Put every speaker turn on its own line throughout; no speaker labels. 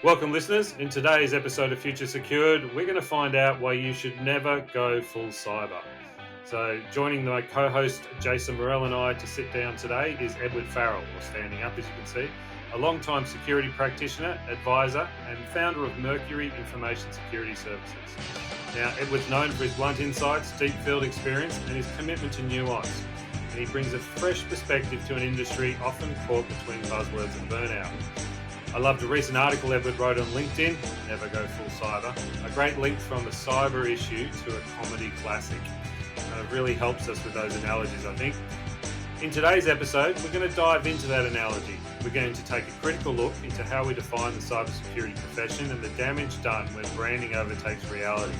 Welcome, listeners. In today's episode of Future Secured, we're going to find out why you should never go full cyber. So, joining my co-host Jason Murrell and I to sit down today is Edward Farrell, or standing up, as you can see, a long-time security practitioner, advisor, and founder of Mercury Information Security Services. Now, Edward's known for his blunt insights, deep field experience, and his commitment to nuance. And he brings a fresh perspective to an industry often caught between buzzwords and burnout. I loved a recent article Edward wrote on LinkedIn, Never Go Full Cyber, a great link from a cyber issue to a comedy classic. It really helps us with those analogies, I think. In today's episode, we're going to dive into that analogy. We're going to take a critical look into how we define the cybersecurity profession and the damage done when branding overtakes reality.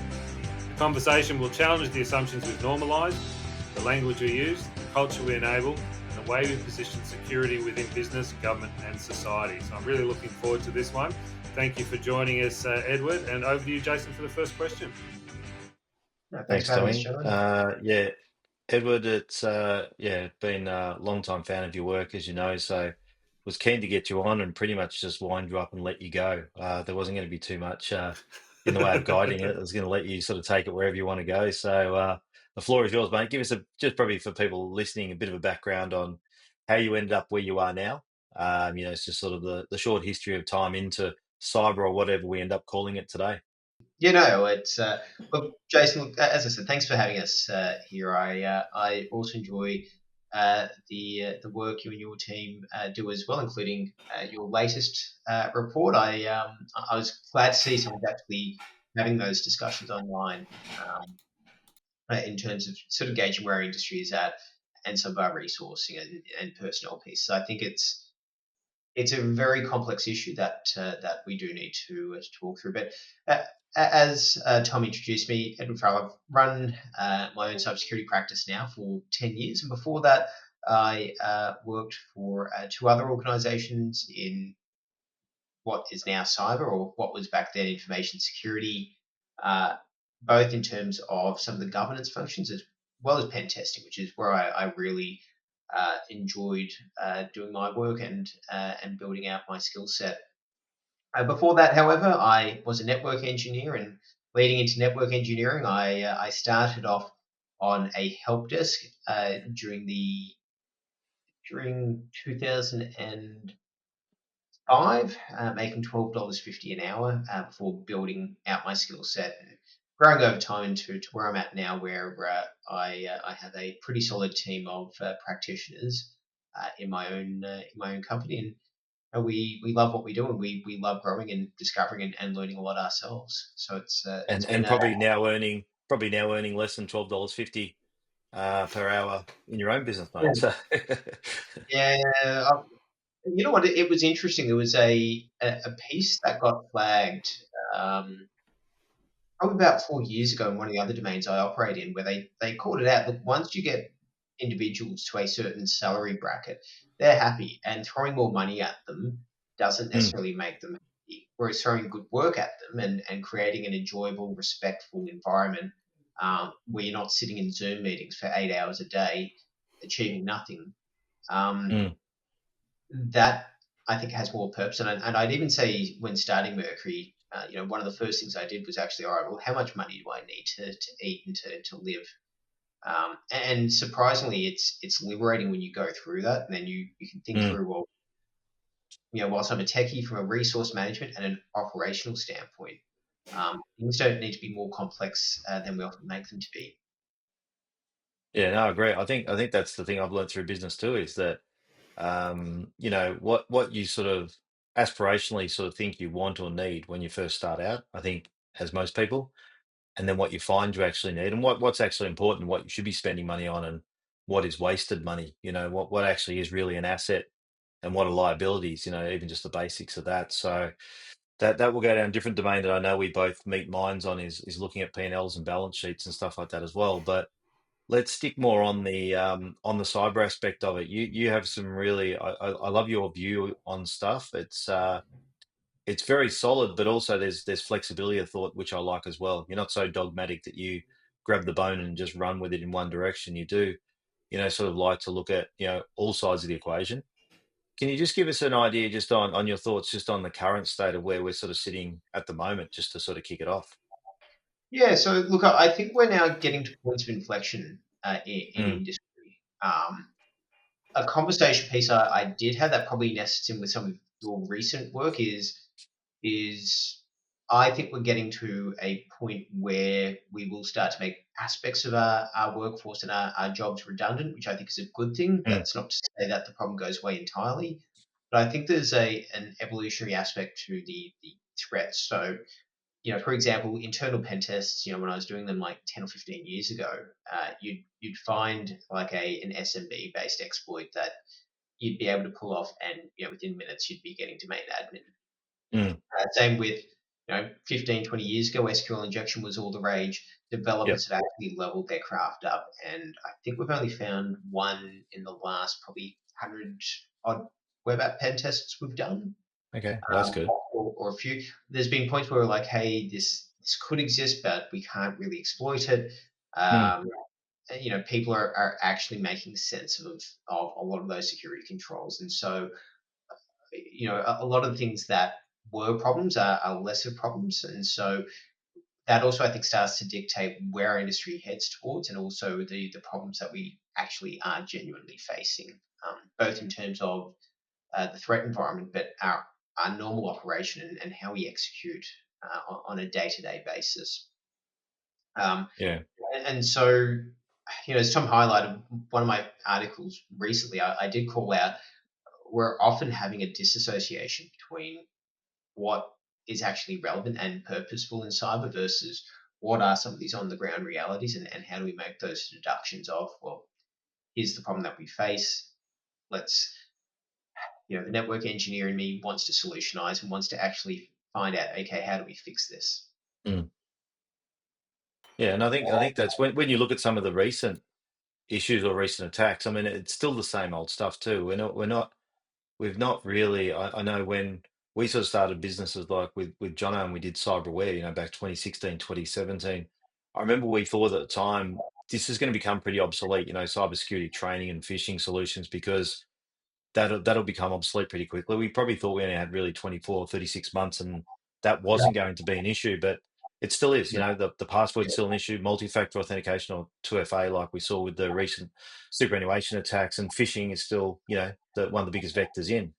The conversation will challenge the assumptions we've normalised, the language we use, the culture we enable, and the way we position security within business, government and society. So I'm really looking forward to this one. Thank you for joining us, Edward, and over to you, Jason, for the first question.
Thanks, Tommy. Edward, it's been a long-time fan of your work, as you know, so was keen to get you on and pretty much just wind you up and let you go. There wasn't going to be too much in the way of guiding it. I was going to let you sort of take it wherever you want to go. So the floor is yours, mate. Give us just probably for people listening, a bit of a background on how you ended up where you are now. It's just sort of the short history of time into cyber or whatever we end up calling it today.
It's well, Jason. As I said, thanks for having us here. I also enjoy the work you and your team do as well, including your latest report. I was glad to see someone actually having those discussions online in terms of sort of gauging where our industry is at and some of our resourcing and personnel pieces. I think it's a very complex issue that we do need to walk through. But as Tom introduced me, Edward Farrell, I've run my own cybersecurity practice now for 10 years. And before that, I worked for two other organizations in what is now cyber, or what was back then information security, both in terms of some of the governance functions as well as pen testing, which is where I really enjoyed doing my work and building out my skill set. Before that, however, I was a network engineer, and leading into network engineering, I started off on a help desk during 2005, making $12.50 an hour before building out my skill set and growing over time into where I'm at now, where I have a pretty solid team of practitioners in my own company, and we love what we do, and we love growing and discovering and learning a lot ourselves. So it's
probably now earning less than $12.50 per hour in your own business, mate. So.
You know what? It was interesting. There was a piece that got flagged probably about 4 years ago in one of the other domains I operate in, where they called it out. Look, once you get individuals to a certain salary bracket, they're happy, and throwing more money at them doesn't necessarily make them happy. Whereas throwing good work at them and creating an enjoyable, respectful environment where you're not sitting in Zoom meetings for 8 hours a day, achieving nothing, that I think has more purpose. And I'd even say when starting Mercury, one of the first things I did was actually, all right, well, how much money do I need to eat and to live? And surprisingly, it's liberating when you go through that, and then you can think through, well, whilst I'm a techie from a resource management and an operational standpoint, things don't need to be more complex than we often make them to be.
Yeah, no, I agree. I think that's the thing I've learned through business too, is that what you sort of aspirationally sort of think you want or need when you first start out, I think, as most people, and then what you find you actually need, and what's actually important, what you should be spending money on, and what is wasted money. What actually is really an asset, and what are liabilities. Even just the basics of that. So that will go down a different domain that I know we both meet minds on, is looking at P&Ls and balance sheets and stuff like that as well. But let's stick more on the cyber aspect of it. You have some really, I love your view on stuff. It's very solid, but also there's flexibility of thought, which I like as well. You're not so dogmatic that you grab the bone and just run with it in one direction. You do, sort of like to look at all sides of the equation, Can you just give us an idea just on your thoughts just on the current state of where we're sort of sitting at the moment, just to sort of kick it off?
Yeah, so look, I think we're now getting to points of inflection in
Mm,
industry. A conversation piece I did have that probably nests in with some of your recent work is I think we're getting to a point where we will start to make aspects of our workforce and our jobs redundant, which I think is a good thing.
mm,
That's not to say that the problem goes away entirely, but I think there's an evolutionary aspect to the threats. So, for example, internal pen tests, when I was doing them like 10 or 15 years ago, you'd find like an SMB based exploit that you'd be able to pull off, and within minutes you'd be getting domain admin.
mm.
Same with 15, 20 years ago, SQL injection was all the rage.
Yep.
Developers have actually leveled their craft up, and I think we've only found one in the last probably 100 odd web app pen tests we've done,
Okay. Well, that's good.
or a few. There's been points where we're like, hey, this could exist, but we can't really exploit it.
Mm,
Um, people are actually making sense of a lot of those security controls, and so a lot of the things that were problems are lesser problems, and so that also I think starts to dictate where our industry heads towards, and also the problems that we actually are genuinely facing, both in terms of the threat environment, but our normal operation and how we execute on a day-to-day basis. Um,
yeah.
and so, as Tom highlighted, one of my articles recently, I did call out we're often having a disassociation between what is actually relevant and purposeful in cyber versus what are some of these on the ground realities, and how do we make those deductions of, well, here's the problem that we face. Let's, the network engineer in me wants to solutionize and wants to actually find out, okay, how do we fix this?
Mm. Yeah, and I think that's when you look at some of the recent issues or recent attacks. I mean, it's still the same old stuff too. We've not really. I know when we sort of started businesses like with Jono and we did cyberware, back 2016, 2017. I remember we thought at the time this is going to become pretty obsolete, cybersecurity training and phishing solutions because that'll become obsolete pretty quickly. We probably thought we only had really 24, 36 months and that wasn't going to be an issue, but it still is. The password's still an issue, multi-factor authentication or 2FA, like we saw with the recent superannuation attacks, and phishing is still, one of the biggest vectors in.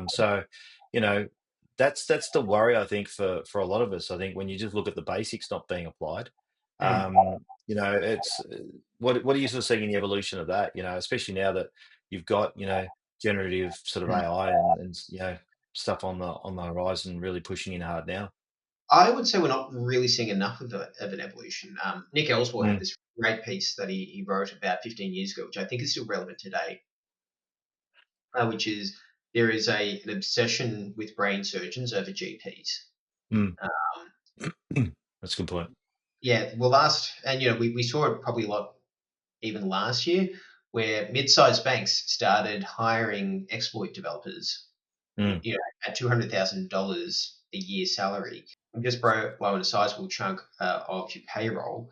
So, you know, that's the worry, I think, for a lot of us. I think when you just look at the basics not being applied,
Mm.
it's what are you sort of seeing in the evolution of that? Especially now that you've got, generative sort of
Mm.
AI and stuff on the horizon, really pushing in hard now.
I would say we're not really seeing enough of an evolution. Nick Ellsworth had
Mm,
this great piece that he wrote about 15 years ago, which I think is still relevant today, which is there is an obsession with brain surgeons over GPs.
mm.
Um,
That's a good point.
yeah, well, and we saw it probably a lot even last year, where mid-sized banks started hiring exploit developers,
Mm,
at $200,000 a year salary, and just blowing a sizable chunk of your payroll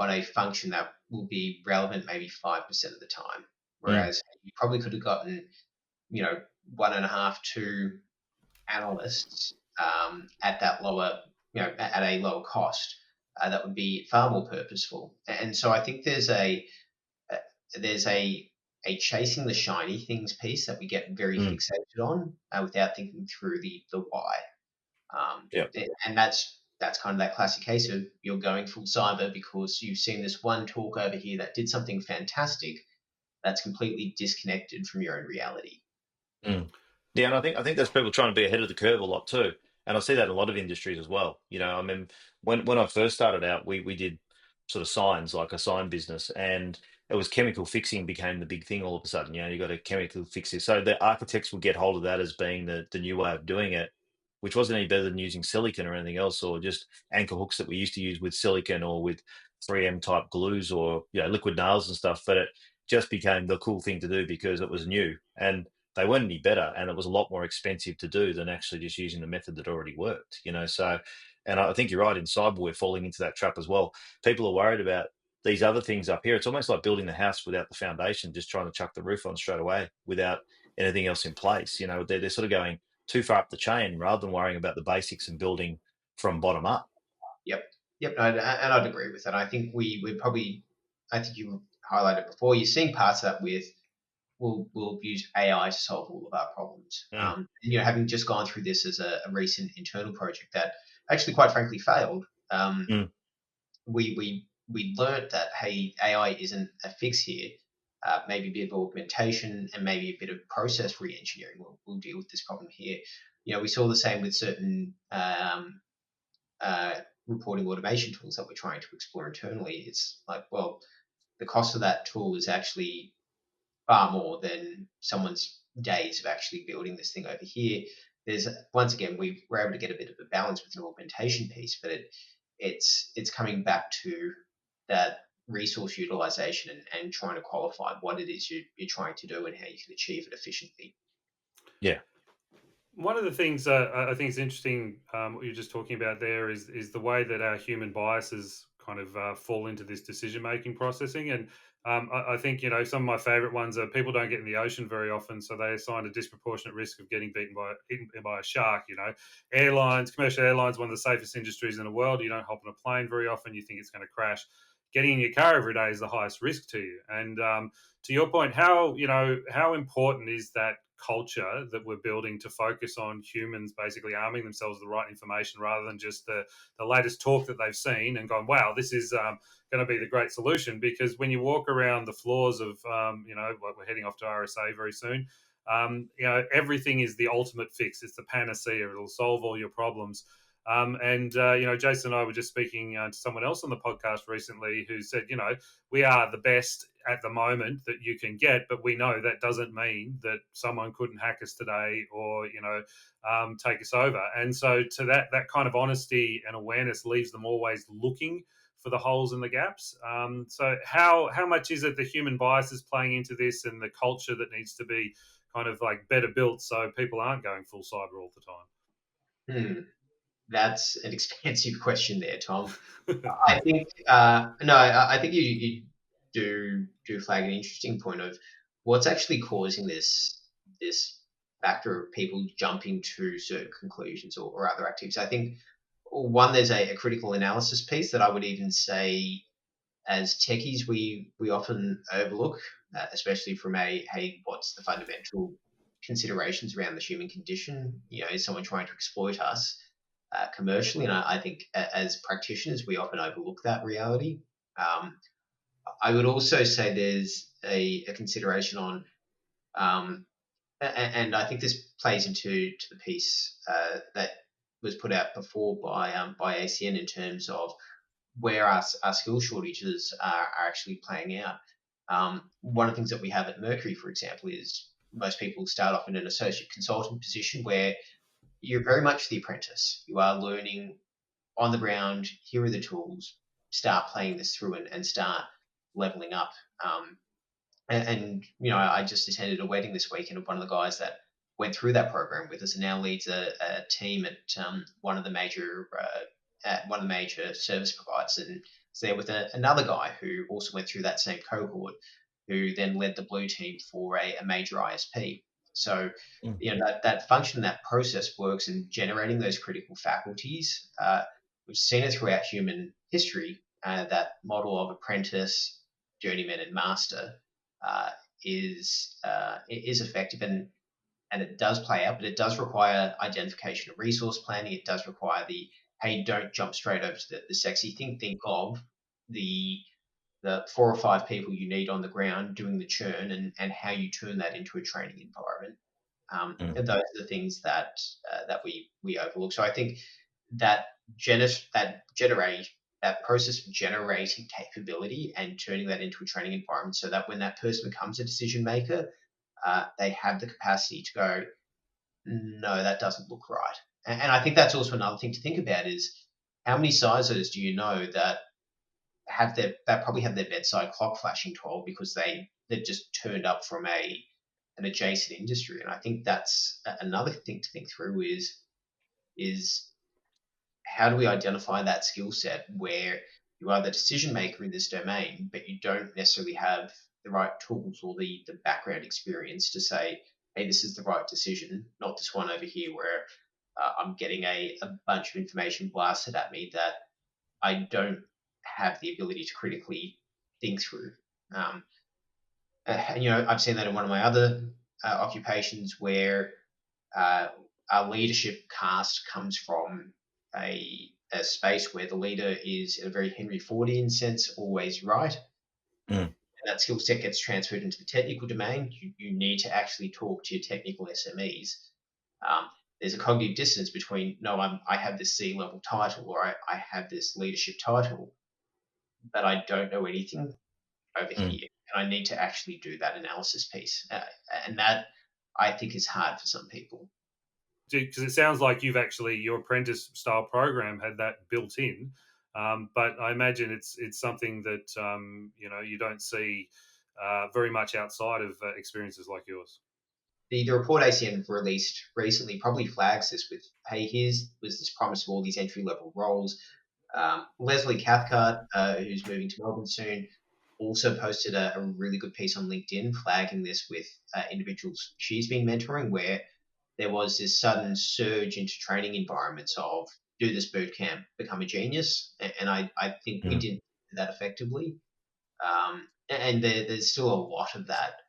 on a function that will be relevant maybe 5% of the time.
mm,
Whereas you probably could have gotten, you know, one and a half, two analysts at that lower, at a lower cost. That would be far more purposeful. And so I think uh, there's a chasing the shiny things piece that we get very
mm.
fixated on without thinking through the why.
Yeah.
And that's kind of that classic case of you're going full cyber because you've seen this one talk over here that did something fantastic that's completely disconnected from your own reality.
Mm. Yeah, and I think there's people trying to be ahead of the curve a lot too, and I see that in a lot of industries as well. I mean, when I first started out, we did sort of signs, like a sign business, and it was chemical fixing became the big thing all of a sudden. You got to chemical fix this, so the architects would get hold of that as being the new way of doing it, which wasn't any better than using silicon or anything else, or just anchor hooks that we used to use with silicon or with 3M type glues or liquid nails and stuff. But it just became the cool thing to do because it was new and they weren't any better, and it was a lot more expensive to do than actually just using the method that already worked. So, and I think you're right, in cyber we're falling into that trap as well. People are worried about these other things up here. It's almost like building the house without the foundation, just trying to chuck the roof on straight away without anything else in place. They're sort of going too far up the chain rather than worrying about the basics and building from bottom up.
Yep. Yep. And I'd agree with that. I think we probably, I think you highlighted before, you're seeing parts of that with, we'll use AI to solve all of our problems. Having just gone through this as a recent internal project that actually, quite frankly, failed. We learned that, hey, AI isn't a fix here. Maybe a bit of augmentation and maybe a bit of process re-engineering will deal with this problem here. We saw the same with certain reporting automation tools that we're trying to explore internally. It's like, well, the cost of that tool is actually far more than someone's days of actually building this thing over here. There's, once again, we're able to get a bit of a balance with an augmentation piece, but it's coming back to that resource utilization and trying to qualify what it is you're trying to do and how you can achieve it efficiently.
Yeah.
One of the things I think is interesting, what you're just talking about there, is the way that our human biases kind of fall into this decision-making processing. And I think, some of my favorite ones are people don't get in the ocean very often, so they assign a disproportionate risk of getting eaten by a shark. Commercial airlines, one of the safest industries in the world. You don't hop on a plane very often. You think it's going to crash. Getting in your car every day is the highest risk to you. And to your point, how important is that culture that we're building to focus on humans basically arming themselves with the right information rather than just the latest talk that they've seen and gone, wow, this is going to be the great solution. Because when you walk around the floors of, we're heading off to RSA very soon, everything is the ultimate fix. It's the panacea. It'll solve all your problems. Jason and I were just speaking to someone else on the podcast recently who said, we are the best at the moment that you can get, but we know that doesn't mean that someone couldn't hack us today or, take us over. And so to that kind of honesty and awareness leaves them always looking for the holes and the gaps. So how much is it the human bias is playing into this and the culture that needs to be kind of like better built so people aren't going full cyber all the time?
That's an expansive question there, Tom. I think I think you do flag an interesting point of what's actually causing this factor of people jumping to certain conclusions or other activities. I think one, there's a critical analysis piece that I would even say as techies we often overlook, especially from what's the fundamental considerations around the human condition? Is someone trying to exploit us commercially? And I think as practitioners, we often overlook that reality. I would also say there's a consideration on, and I think this plays into the piece that was put out before by ACN in terms of where our skill shortages are actually playing out. One of the things that we have at Mercury, for example, is most people start off in an associate consultant position where you're very much the apprentice. You are learning on the ground. Here are the tools. Start playing this through and start leveling up. I just attended a wedding this weekend of one of the guys that went through that program with us and now leads a team at one of the major service providers, and is there with another guy who also went through that same cohort, who then led the blue team for a major ISP. So, that function, that process works in generating those critical faculties. We've seen it throughout human history. That model of apprentice, journeyman, and master is effective, and it does play out, but it does require identification of resource planning. It does require hey, don't jump straight over to the sexy thing. Think of the 4 or 5 people you need on the ground doing the churn and how you turn that into a training environment. And those are the things that we overlook. So I think that process of generating capability and turning that into a training environment, so that when that person becomes a decision maker, they have the capacity to go, no, that doesn't look right. And I think that's also another thing to think about is how many CISOs do you know that probably have their bedside clock flashing 12 because they've just turned up from an adjacent industry. And I think that's another thing to think through is how do we identify that skill set where you are the decision maker in this domain, but you don't necessarily have the right tools or the background experience to say, hey, this is the right decision, not this one over here where I'm getting a bunch of information blasted at me that I don't have the ability to critically think through. Um, and I've seen that in one of my other occupations where our leadership cast comes from a space where the leader is, in a very Henry Fordian sense, always right.
Mm.
And that skill set gets transferred into the technical domain. You need to actually talk to your technical SMEs. There's a cognitive dissonance between, no, I have this C-level title, or I have this leadership title, but I don't know anything over
Mm.
here. And I need to actually do that analysis piece. And that, I think, is hard for some people.
Because it sounds like your apprentice style program had that built in, but I imagine it's something that you don't see very much outside of experiences like yours.
The report ACN released recently probably flags this with, hey, here's was this promise of all these entry level roles. Leslie Cathcart, who's moving to Melbourne soon, also posted a really good piece on LinkedIn flagging this with individuals she's been mentoring, where there was this sudden surge into training environments of do this boot camp, become a genius. And I think we didn't do that effectively. And there's still a lot of that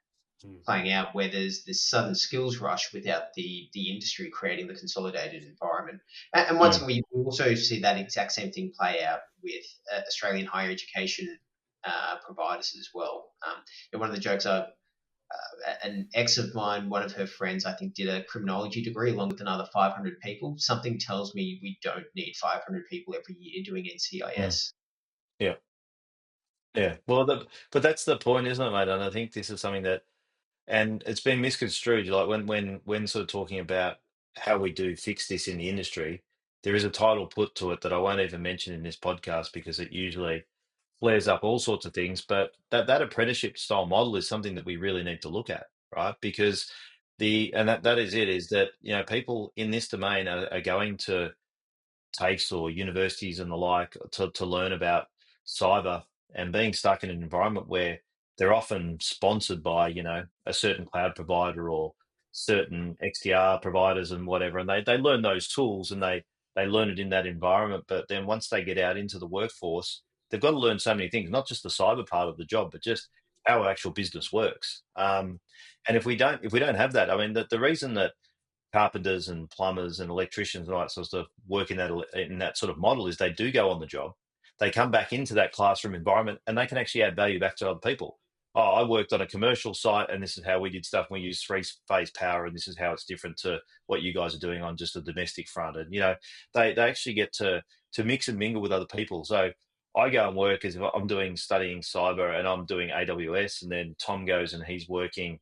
playing out where there's this sudden skills rush without the industry creating the consolidated environment. And once we also see that exact same thing play out with Australian higher education providers as well. And one of the jokes an ex of mine, one of her friends, I think, did a criminology degree along with another 500 people. Something tells me we don't need 500 people every year doing NCIS.
Yeah. Yeah. Well, but that's the point, isn't it, mate? And I think this is something that, and it's been misconstrued. Like when sort of talking about how we do fix this in the industry, there is a title put to it that I won't even mention in this podcast because it usually flares up all sorts of things. But that apprenticeship style model is something that we really need to look at, right? Because that is it, is that people in this domain are going to TAFEs or universities and the like to learn about cyber, and being stuck in an environment where they're often sponsored by a certain cloud provider or certain XDR providers and whatever, and they learn those tools and they learn it in that environment. But then once they get out into the workforce, they've got to learn so many things, not just the cyber part of the job, but just how actual business works. And if we don't have that, I mean, the reason that carpenters and plumbers and electricians and all that sort of stuff work in that sort of model is they do go on the job, they come back into that classroom environment, and they can actually add value back to other people. Oh, I worked on a commercial site, and this is how we did stuff. We use three-phase power, and this is how it's different to what you guys are doing on just a domestic front. And they actually get to mix and mingle with other people. So I go and work as if I'm studying cyber, and I'm doing AWS, and then Tom goes and he's working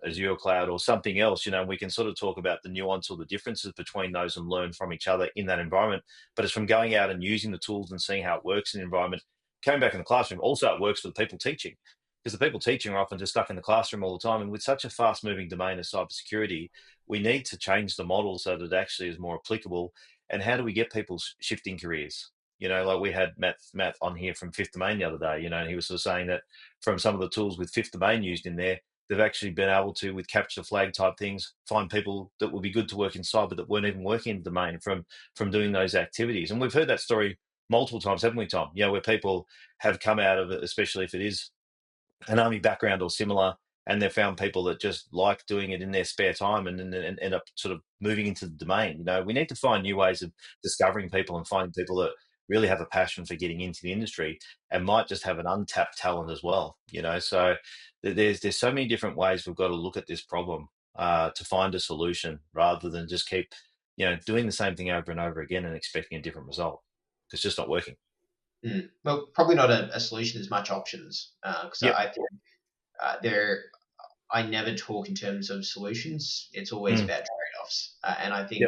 Azure Cloud or something else, we can sort of talk about the nuance or the differences between those and learn from each other in that environment. But it's from going out and using the tools and seeing how it works in the environment, coming back in the classroom. Also, it works for the people teaching, because the people teaching are often just stuck in the classroom all the time. And with such a fast moving domain of cybersecurity, we need to change the model so that it actually is more applicable. And how do we get people shifting careers? Like we had Matt on here from Fifth Domain the other day, and he was sort of saying that from some of the tools with Fifth Domain used in there, they've actually been able to, with capture flag type things, find people that would be good to work in cyber that weren't even working in the domain from doing those activities. And we've heard that story multiple times, haven't we, Tom? Where people have come out of it, especially if it is an army background or similar, and they've found people that just like doing it in their spare time and then end up sort of moving into the domain. We need to find new ways of discovering people and finding people that really have a passion for getting into the industry and might just have an untapped talent as well. So there's so many different ways we've got to look at this problem to find a solution, rather than just keep doing the same thing over and over again and expecting a different result. It's just not working.
Well, probably not a solution, as much options, because I think I never talk in terms of solutions. It's always about trade-offs, and I think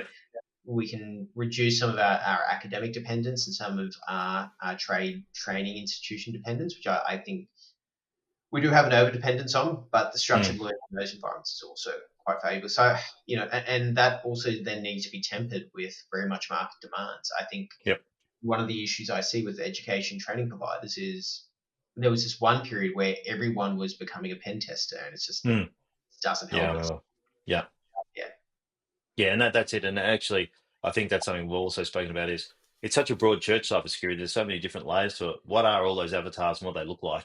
we can reduce some of our academic dependence and some of our training institution dependence, which I think we do have an over dependence on, but the structured learning in those environments is also quite valuable. So, and that also then needs to be tempered with very much market demands. I think one of the issues I see with education training providers is there was this one period where everyone was becoming a pen tester, and it's just doesn't help us.
Yeah.
Yeah.
Yeah, and that's it. And actually, I think that's something we've also spoken about is it's such a broad church, cybersecurity. There's so many different layers to it. What are all those avatars and what they look like?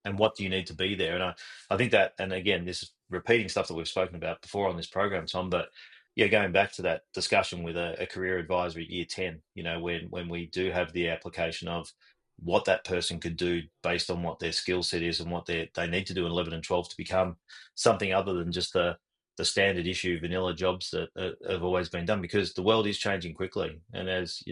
And what do you need to be there? And I think that, and again, this is repeating stuff that we've spoken about before on this program, Tom, but yeah, going back to that discussion with a career advisor at year 10, when we do have the application of what that person could do based on what their skill set is and what they need to do in 11 and 12 to become something other than just the standard issue vanilla jobs that have always been done, because the world is changing quickly. And as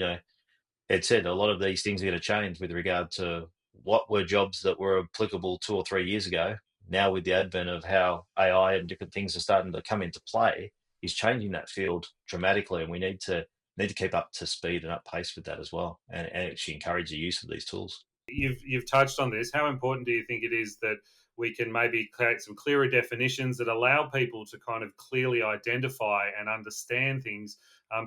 Ed said, a lot of these things are going to change with regard to what were jobs that were applicable 2 or 3 years ago. Now, with the advent of how AI and different things are starting to come into play, is changing that field dramatically, and we need to keep up to speed and up pace with that as well, and actually encourage the use of these tools.
You've touched on this. How important do you think it is that we can maybe create some clearer definitions that allow people to kind of clearly identify and understand things?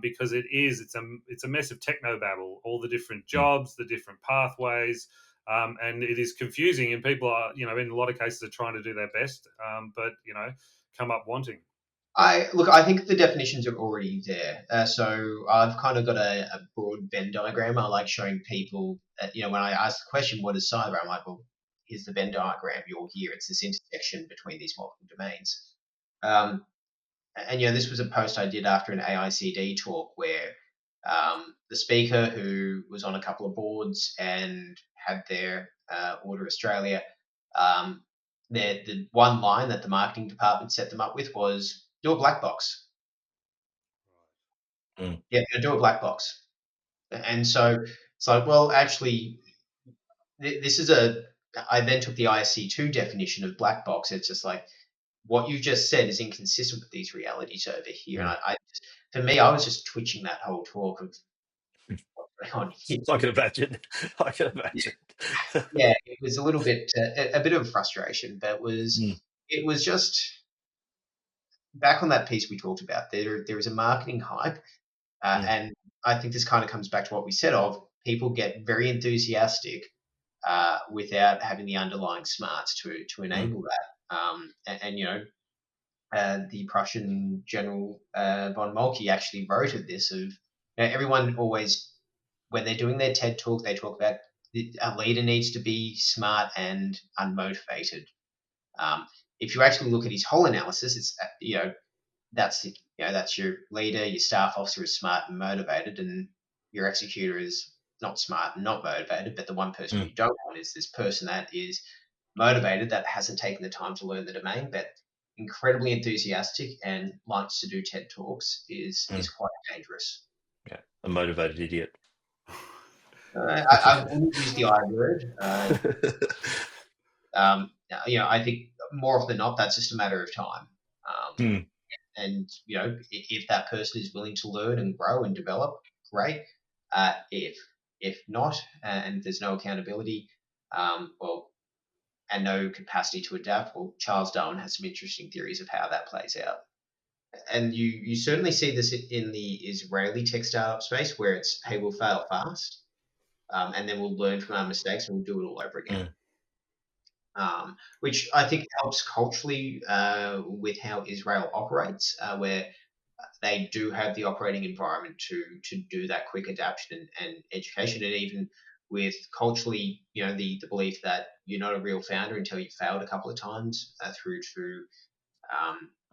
Because it's a mess of technobabble, all the different
Mm.
jobs, the different pathways, and it is confusing. And people are, in a lot of cases, are trying to do their best, but come up wanting.
I think the definitions are already there. So I've kind of got a broad Venn diagram. I like showing people that, when I ask the question, what is cyber? I'm like, well, here's the Venn diagram. You're here. It's this intersection between these multiple domains. Um, and, this was a post I did after an AICD talk where the speaker, who was on a couple of boards and had their Order Australia, um, the one line that the marketing department set them up with was, do a black box.
Mm.
Yeah, do a black box. And so it's like, well, actually, this is I then took the ISC2 definition of black box. It's just like, what you just said is inconsistent with these realities over here. And
Mm.
for me, I was just twitching that whole talk of what's going on here.
I can imagine. I can imagine.
Yeah, it was a little bit, a bit of frustration, but
Mm.
it was just back on that piece we talked about. There is a marketing hype.
Mm.
And I think this kind of comes back to what we said of people get very enthusiastic without having the underlying smarts to
Mm.
enable that. The Prussian General von Moltke actually wrote of this of everyone always, when they're doing their TED talk, they talk about a leader needs to be smart and unmotivated. Um, if you actually look at his whole analysis, it's that's your leader, your staff officer is smart and motivated, and your executor is not smart and not motivated. But the one person
Mm.
you don't want is this person that is motivated, that hasn't taken the time to learn the domain, but incredibly enthusiastic and likes to do TED talks is
Mm.
quite dangerous.
Yeah, a motivated idiot.
I wouldn't use the I word. I think more often than not, that's just a matter of time.
Mm.
And if that person is willing to learn and grow and develop, great. If not, and there's no accountability, and no capacity to adapt, well, Charles Darwin has some interesting theories of how that plays out. And you certainly see this in the Israeli tech startup space, where it's, hey, we'll fail fast, and then we'll learn from our mistakes and we'll do it all over again.
Mm.
Which I think helps culturally with how Israel operates, where they do have the operating environment to do that quick adaptation and education, and even with culturally, the belief that you're not a real founder until you've failed a couple of times, through to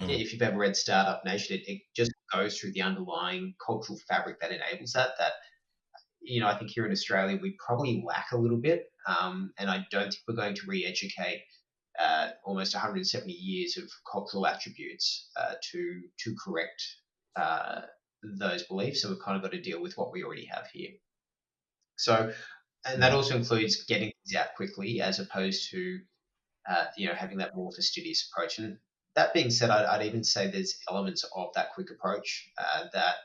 Mm.
if you've ever read Startup Nation, it just goes through the underlying cultural fabric that enables that. I think here in Australia we probably lack a little bit, and I don't think we're going to re-educate almost 170 years of cultural attributes to correct uh, those beliefs. So we've kind of got to deal with what we already have here. So, and that
Mm.
also includes getting things out quickly, as opposed to having that more fastidious approach. And that being said, I'd even say there's elements of that quick approach that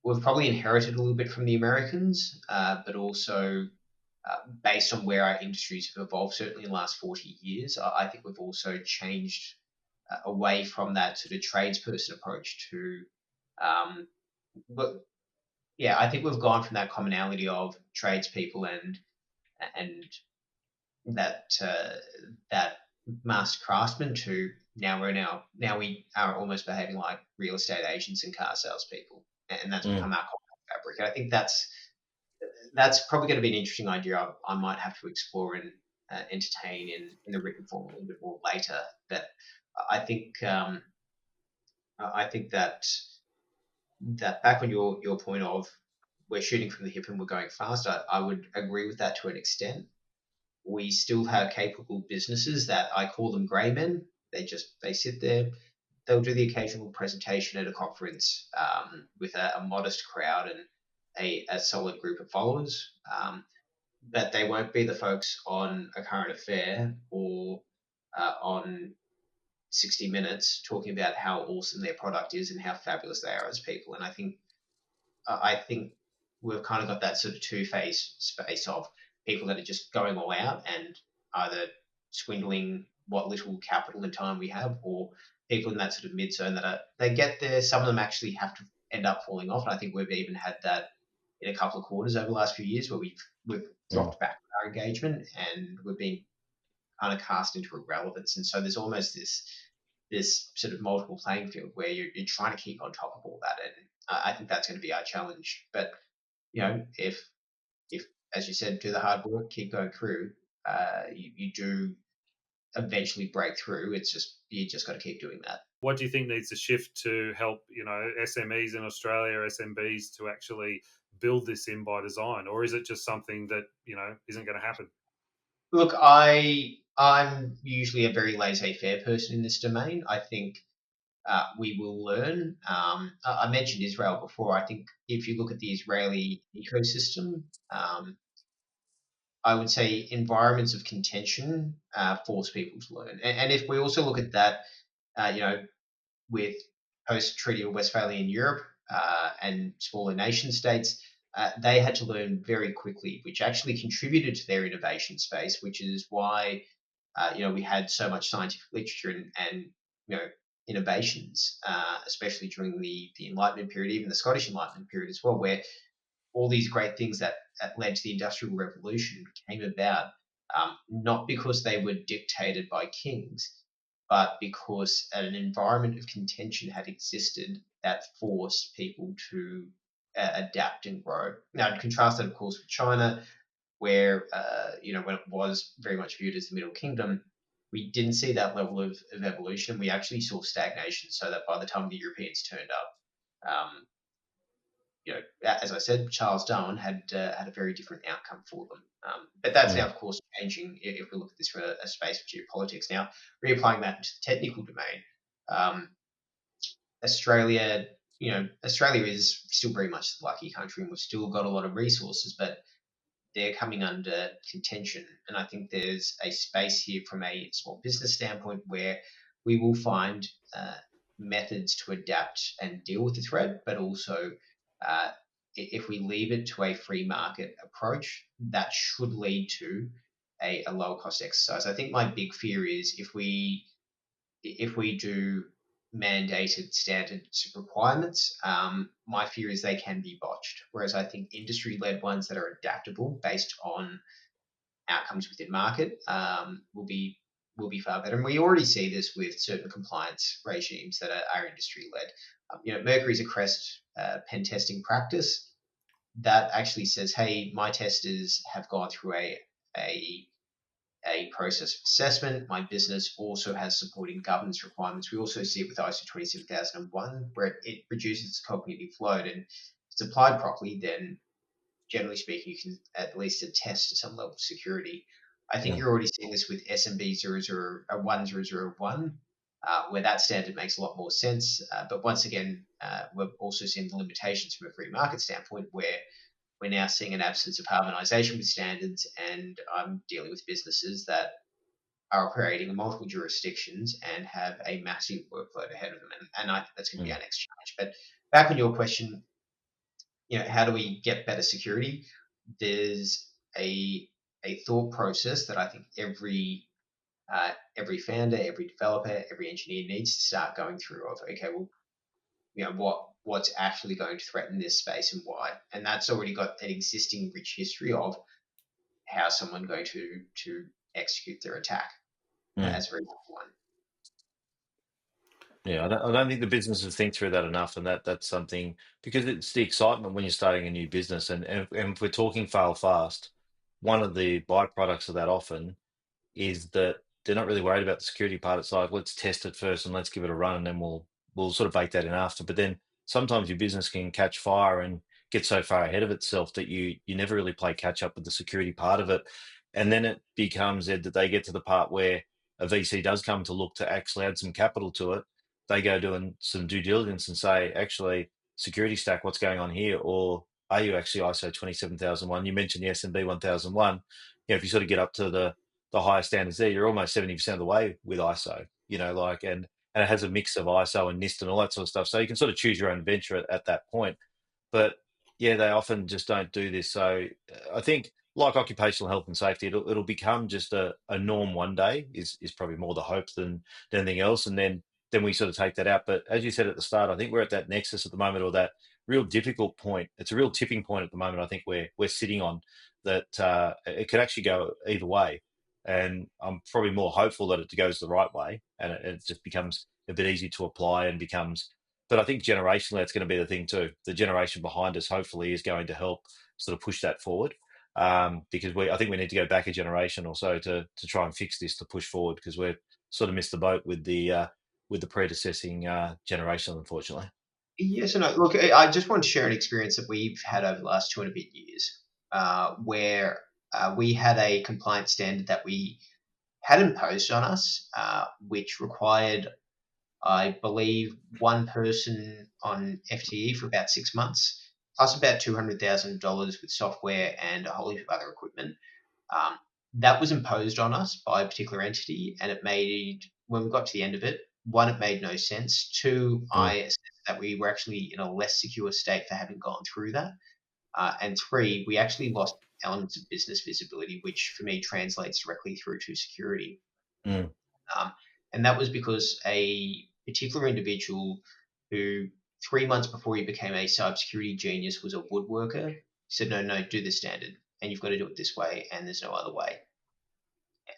we've probably inherited a little bit from the Americans, but also based on where our industries have evolved, certainly in the last 40 years, I think we've also changed away from that sort of tradesperson approach to, but yeah, I think we've gone from that commonality of tradespeople and that master craftsmen to now we are almost behaving like real estate agents and car salespeople, and that's
Mm.
become our core fabric. And I think that's probably going to be an interesting idea I might have to explore and entertain in the written form a little bit more later. But I think I think that back on your point of we're shooting from the hip and we're going fast, I would agree with that to an extent. We still have capable businesses that I call them grey men. They sit there. They'll do the occasional presentation at a conference with a modest crowd and a solid group of followers. But they won't be the folks on A Current Affair or on 60 Minutes talking about how awesome their product is and how fabulous they are as people. And I think we've kind of got that sort of two-phase space of people that are just going all out and either swindling what little capital and time we have, or people in that sort of mid-zone that they get there. Some of them actually have to end up falling off, and I think we've even had that in a couple of quarters over the last few years where we've dropped back our engagement and we've been kind of cast into irrelevance. And so there's almost this sort of multiple playing field where you're trying to keep on top of all that. And I think that's going to be our challenge. But if as you said, do the hard work, keep going through, you do eventually break through. It's just you just got to keep doing that.
What do you think needs to shift to help SMEs in Australia, SMBs, to actually build this in by design, or is it just something that isn't going to happen?
Look, I'm usually a very laissez-faire person in this domain. I think we will learn. I mentioned Israel before. I think if you look at the Israeli ecosystem, I would say environments of contention force people to learn. And if we also look at that, with post-Treaty of Westphalia in Europe and smaller nation states, they had to learn very quickly, which actually contributed to their innovation space, which is why we had so much scientific literature and innovations, especially during the Enlightenment period, even the Scottish Enlightenment period as well, where all these great things that led to the Industrial Revolution came about, not because they were dictated by kings, but because an environment of contention had existed that forced people to adapt and grow. Now, contrast that, of course, with China, where when it was very much viewed as the Middle Kingdom, we didn't see that level of evolution. We actually saw stagnation, so that by the time the Europeans turned up, as I said, Charles Darwin had a very different outcome for them. But that's now, of course, changing. If we look at this from a space of geopolitics now, reapplying that into the technical domain, Australia, Australia is still very much the lucky country, and we've still got a lot of resources, but they're coming under contention. And I think there's a space here from a small business standpoint where we will find methods to adapt and deal with the threat, but also if we leave it to a free market approach, that should lead to a lower cost exercise. I think my big fear is if we do mandated standards requirements, my fear is they can be botched. Whereas I think industry-led ones that are adaptable based on outcomes within market will be far better. And we already see this with certain compliance regimes that are industry-led. Mercury is a CREST pen testing practice that actually says, hey, my testers have gone through a process of assessment. My business also has supporting governance requirements. We also see it with ISO 27001, where it reduces cognitive load. And if it's applied properly, then generally speaking, you can at least attest to some level of security. I think you're already seeing this with SMB 1001, where that standard makes a lot more sense. But once again, we've also seen the limitations from a free market standpoint, where we're now seeing an absence of harmonization with standards, and I'm dealing with businesses that are operating in multiple jurisdictions and have a massive workload ahead of them. And I think that's going to be our next challenge. But back on your question, how do we get better security? There's a thought process that I think every founder, every developer, every engineer needs to start going through of, okay, well, what's actually going to threaten this space and why? And that's already got an existing rich history of how someone going to execute their attack.
Mm.
as a very simple one.
Yeah, I don't think the businesses think through that enough, and that's something because it's the excitement when you're starting a new business, and if we're talking fail fast, one of the byproducts of that often is that they're not really worried about the security part. It's like, let's test it first and let's give it a run, and then we'll sort of bake that in after. But then sometimes your business can catch fire and get so far ahead of itself that you never really play catch up with the security part of it, and then it becomes Ed, that they get to the part where a VC does come to look to actually add some capital to it. They go doing some due diligence and say, actually, security stack, what's going on here? Or are you actually ISO 27001? You mentioned the S&B 1001. If you sort of get up to the higher standards there, you're almost 70% of the way with ISO, and it has a mix of ISO and NIST and all that sort of stuff. So you can sort of choose your own venture at that point. But yeah, they often just don't do this. So I think, like occupational health and safety, it'll become just a norm one day. Is probably more the hope than anything else. And then we sort of take that out. But as you said at the start, I think we're at that nexus at the moment, or that real difficult point. It's a real tipping point at the moment. I think we're sitting on that. It could actually go either way, and I'm probably more hopeful that it goes the right way, and it just becomes a bit easy to apply and becomes. But I think generationally, that's going to be the thing too. The generation behind us, hopefully, is going to help sort of push that forward. Because I think we need to go back a generation or so to try and fix this, to push forward, because we've sort of missed the boat with the predecessing generation, unfortunately.
Yes and no. Look, I just want to share an experience that we've had over the last 2 and a bit years, where we had a compliance standard that we had imposed on us, which required, I believe, one person on FTE for about 6 months, plus about $200,000 with software and a whole heap of other equipment. Um, that was imposed on us by a particular entity, and it made, when we got to the end of it, one, it made no sense. Two, I
Mm,
assessed that we were actually in a less secure state for having gone through that. And three, we actually lost elements of business visibility, which for me translates directly through to security.
mm,
Um, and that was because a particular individual who 3 months before he became a cybersecurity genius was a woodworker said, no, no, do the standard, and you've got to do it this way, and there's no other way.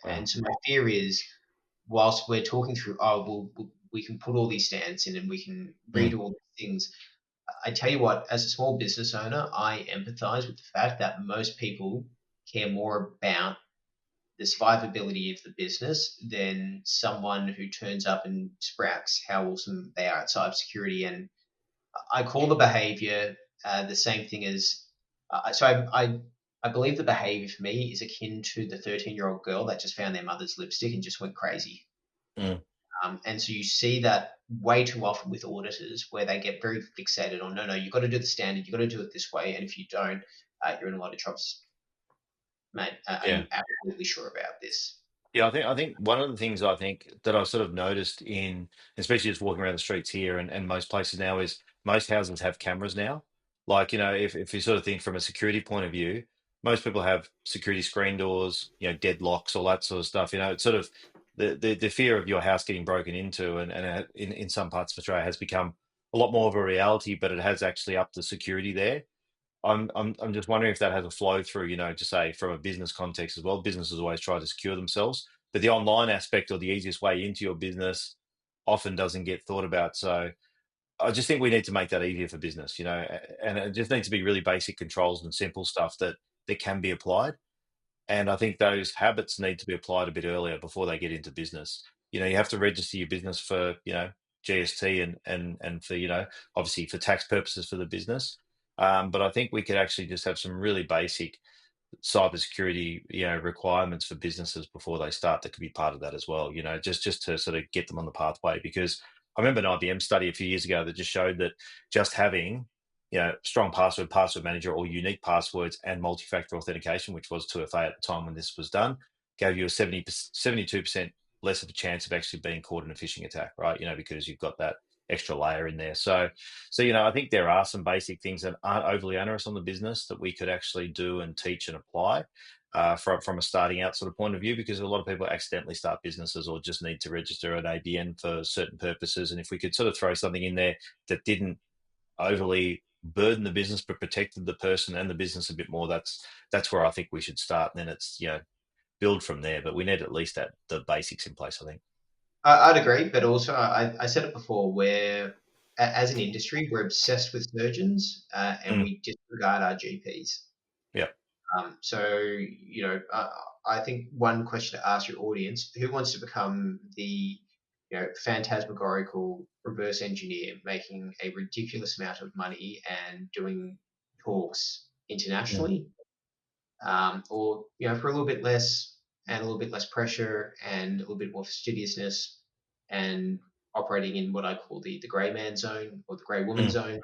wow.
And so my fear is, whilst we're talking through, oh, we can put all these standards in and we can
Mm,
redo all these things. I tell you what, as a small business owner, I empathize with the fact that most people care more about the survivability of the business than someone who turns up and sprouts how awesome they are at cybersecurity. And I call the behavior the same thing as, I believe the behavior for me is akin to the 13-year-old girl that just found their mother's lipstick and just went crazy.
mm.
And so you see that way too often with auditors, where they get very fixated on, no, no, you've got to do the standard, you've got to do it this way, and if you don't, you're in a lot of trouble. Mate, are
Yeah.
you absolutely sure about this?
Yeah, I think one of the things I think that I've sort of noticed in, especially just walking around the streets here and most places now, is most houses have cameras now. Like, if you sort of think from a security point of view, most people have security screen doors, deadlocks, all that sort of stuff. It's sort of the fear of your house getting broken into, and in some parts of Australia has become a lot more of a reality, but it has actually upped the security there. I'm just wondering if that has a flow through, to say from a business context as well. Businesses always try to secure themselves, but the online aspect, or the easiest way into your business, often doesn't get thought about. So I just think we need to make that easier for business, and it just needs to be really basic controls and simple stuff that can be applied. And I think those habits need to be applied a bit earlier before they get into business. You have to register your business for, GST and for, obviously for tax purposes for the business. But I think we could actually just have some really basic cybersecurity, requirements for businesses before they start that could be part of that as well, just to sort of get them on the pathway. Because I remember an IBM study a few years ago that just showed that just having, strong password manager, or unique passwords and multi-factor authentication, which was 2FA at the time when this was done, gave you a 72% less of a chance of actually being caught in a phishing attack, right? Because you've got that extra layer in there. So, I think there are some basic things that aren't overly onerous on the business that we could actually do and teach and apply from a starting out sort of point of view, because a lot of people accidentally start businesses or just need to register an ABN for certain purposes. And if we could sort of throw something in there that didn't overly burden the business but protected the person and the business a bit more, that's where I think we should start. And then it's, build from there. But we need at least the basics in place, I think.
I'd agree, but also I said it before, as an industry, we're obsessed with surgeons and we disregard our GPs.
Yeah.
So, I think one question to ask your audience: who wants to become the phantasmagorical reverse engineer, making a ridiculous amount of money and doing talks internationally, or for a little bit less and a little bit less pressure and a little bit more fastidiousness and operating in what I call the grey man zone or the grey woman zone?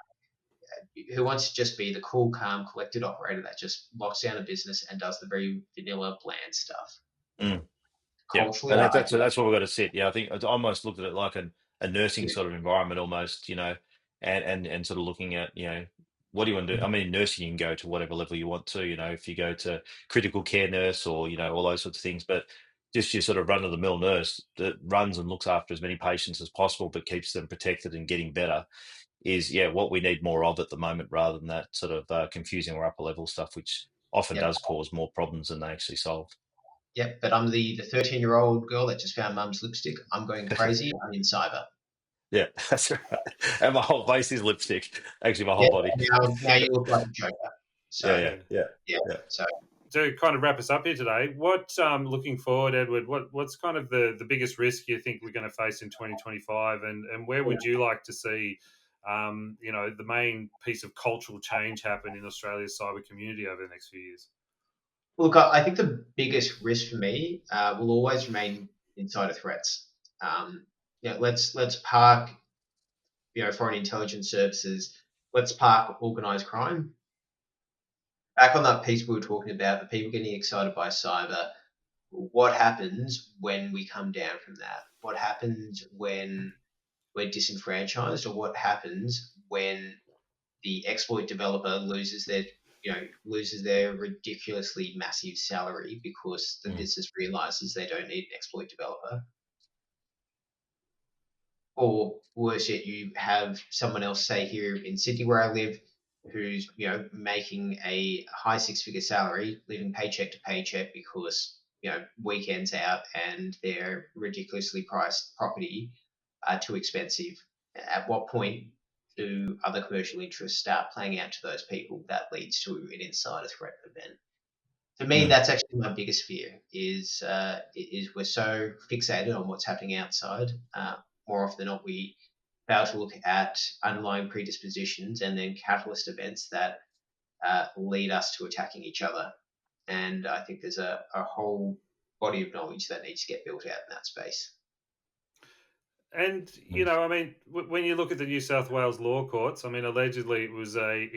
Who wants to just be the cool, calm, collected operator that just locks down a business and does the very vanilla, bland stuff?
Yeah,
Culturally,
and that's what we've got to sit. Yeah, I think I almost looked at it like a nursing sort of environment almost, and sort of looking at, what do you want to do? I mean, nursing, you can go to whatever level you want to, if you go to critical care nurse or, all those sorts of things, but just your sort of run of the mill nurse that runs and looks after as many patients as possible, but keeps them protected and getting better is, what we need more of at the moment, rather than that sort of confusing or upper level stuff, which often does cause more problems than they actually solve.
Yep, but I'm the 13-year-old girl that just found mum's lipstick. I'm going crazy. I'm in cyber.
Yeah, that's right. And my whole face is lipstick. Actually, my whole body.
Now you look like a Joker. So,
Yeah.
So
to kind of wrap us up here today, what looking forward, Edward, what's kind of the biggest risk you think we're going to face in 2025, and where would you like to see the main piece of cultural change happen in Australia's cyber community over the next few years?
Look, I think the biggest risk for me will always remain insider threats. Let's park, foreign intelligence services. Let's park organised crime. Back on that piece we were talking about, the people getting excited by cyber. What happens when we come down from that? What happens when we're disenfranchised, or what happens when the exploit developer loses their ridiculously massive salary because the business realizes they don't need an exploit developer? Or worse yet, you have someone else, say here in Sydney where I live, who's making a high six-figure salary, living paycheck to paycheck because weekends out and their ridiculously priced property are too expensive. At what point do other commercial interests start playing out to those people? That leads to an insider threat event. For me, that's actually my biggest fear. Is we're so fixated on what's happening outside. More often than not, we fail to look at underlying predispositions and then catalyst events that lead us to attacking each other. And I think there's a whole body of knowledge that needs to get built out in that space.
And, I mean, when you look at the New South Wales law courts, I mean, allegedly it was a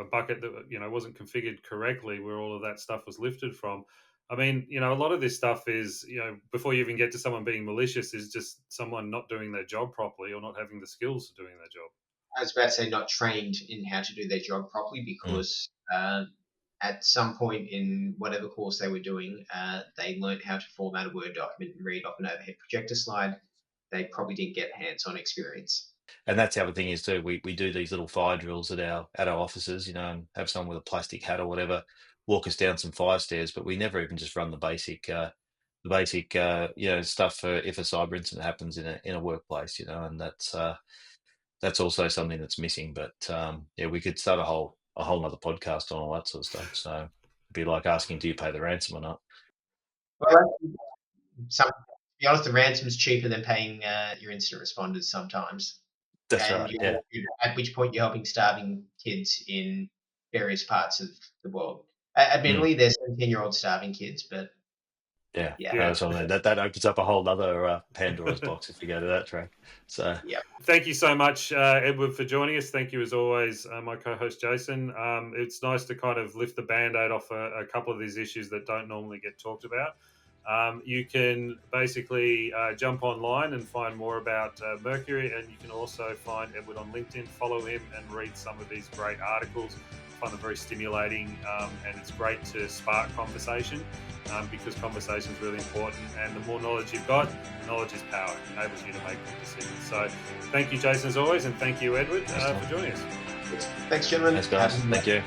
bucket that, wasn't configured correctly where all of that stuff was lifted from. I mean, a lot of this stuff is, before you even get to someone being malicious, is just someone not doing their job properly or not having the skills for doing their job.
I was about to say not trained in how to do their job properly because at some point in whatever course they were doing, they learned how to format a Word document and read off an overhead projector slide. They probably didn't get hands-on experience.
And that's the other thing is too, we do these little fire drills at our offices, and have someone with a plastic hat or whatever walk us down some fire stairs, but we never even just run the basic stuff for if a cyber incident happens in a workplace, and that's also something that's missing. But we could start a whole nother podcast on all that sort of stuff. So it'd be like asking, do you pay the ransom or not?
Well, to be honest, the ransom's cheaper than paying your incident responders sometimes.
That's right. Yeah.
At which point you're helping starving kids in various parts of the world. Admittedly, there's 17-year-old starving kids, but
yeah. That's what I mean. That opens up a whole other Pandora's box if you go to that track. So
thank you so much, Edward, for joining us. Thank you as always, my co-host Jason. It's nice to kind of lift the band-aid off a couple of these issues that don't normally get talked about. You can basically jump online and find more about Mercury, and you can also find Edward on LinkedIn, follow him and read some of these great articles. I find them very stimulating, and it's great to spark conversation because conversation is really important, and the more knowledge you've got, knowledge is power. It enables you to make good decisions. So thank you, Jason, as always, and thank you, Edward, for joining us.
Thanks, gentlemen.
Thanks, guys. Thank you.